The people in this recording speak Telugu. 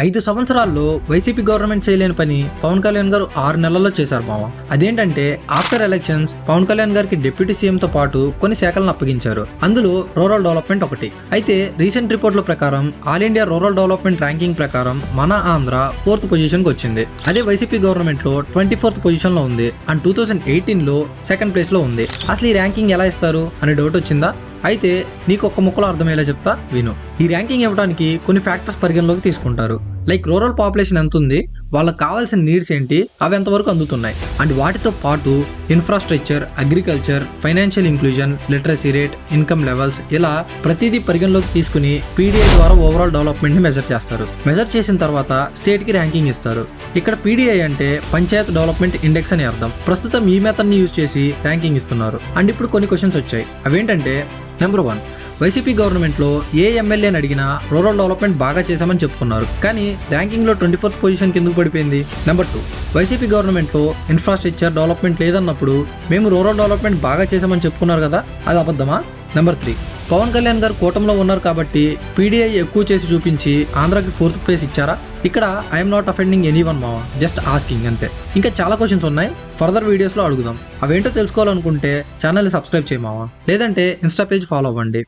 5 సంవత్సరాల్లో వైసీపీ గవర్నమెంట్ చేయలేని పని పవన్ కళ్యాణ్ గారు 6 నెలల్లో చేశారు మామ. అదేంటంటే ఆఫ్టర్ ఎలక్షన్స్ పవన్ కళ్యాణ్ గారికి డిప్యూటీ సీఎం తో పాటు కొన్ని శాఖలను అప్పగించారు. అందులో రూరల్ డెవలప్మెంట్ ఒకటి. అయితే రీసెంట్ రిపోర్ట్ల ప్రకారం all India rural development ranking ప్రకారం మన ఆంధ్ర 4th పొజిషన్ కి వచ్చింది. అదే వైసీపీ గవర్నమెంట్ లో 24th పొజిషన్ లో ఉంది అండ్ 2018 లో 2nd ప్లేస్ లో ఉంది. అసలు ఈ ర్యాంకింగ్ ఎలా ఇస్తారు అనే డౌట్ వచ్చిందా? అయితే నీకు ఒక్క ముక్కలో అర్థమయ్యేలా చెప్తా విను. ఈ ర్యాంకింగ్ ఇవ్వడానికి కొన్ని ఫ్యాక్టర్స్ పరిగణలోకి తీసుకుంటారు. లైక్ రూరల్ పాపులేషన్ ఎంత ఉంది, వాళ్ళకి కావాల్సిన నీడ్స్ ఏంటి, అవి ఎంతవరకు అందుతున్నాయి, అండ్ వాటితో పాటు infrastructure, agriculture, financial inclusion, literacy rate, income levels, ఇలా ప్రతిదీ పరిగణలోకి తీసుకుని పీడీఐ ద్వారా ఓవరాల్ డెవలప్మెంట్ ని మెజర్ చేస్తారు. మెజర్ చేసిన తర్వాత స్టేట్ కి ర్యాంకింగ్ ఇస్తారు. ఇక్కడ పీడీఐ అంటే పంచాయత్ డెవలప్మెంట్ ఇండెక్స్ అని అర్థం. ప్రస్తుతం ఈ మెథడ్ ని యూజ్ చేసి ర్యాంకింగ్ ఇస్తున్నారు. అండ్ ఇప్పుడు కొన్ని క్వశ్చన్స్ వచ్చాయి. అవేంటంటే నెంబర్ 1, వైసీపీ గవర్నమెంట్ లో ఏ ఎమ్మెల్యేని అడిగినా రూరల్ డెవలప్మెంట్ బాగా చేశామని చెప్పుకున్నారు, కానీ ర్యాంకింగ్ లో 24th పొజిషన్ కిందకు పడిపోయింది. నెంబర్ 2, వైసీపీ గవర్నమెంట్ లో ఇన్ఫ్రాస్ట్రక్చర్ డెవలప్మెంట్ లేదన్నప్పుడు మేము రూరల్ డెవలప్మెంట్ బాగా చేశామని చెప్పుకున్నారు కదా, అది అబద్ధమా? నెంబర్ 3, పవన్ కళ్యాణ్ గారు కూటమిలో ఉన్నారు కాబట్టి పీడీఐ ఎక్కువ చేసి చూపించి ఆంధ్రాకి 4th ప్లేస్ ఇచ్చారా? ఇక్కడ ఐఎమ్ నాట్ అఫెండింగ్ ఎనీవన్ మావా, జస్ట్ ఆస్కింగ్ అంతే. ఇంకా చాలా క్వశ్చన్స్ ఉన్నాయి, ఫర్దర్ వీడియోస్ లో అడుగుదాం. అవేంటో తెలుసుకోవాలనుకుంటే ఛానల్ని సబ్స్క్రైబ్ చేయమావా, లేదంటే ఇన్స్టా పేజ్ ఫాలో అవ్వండి.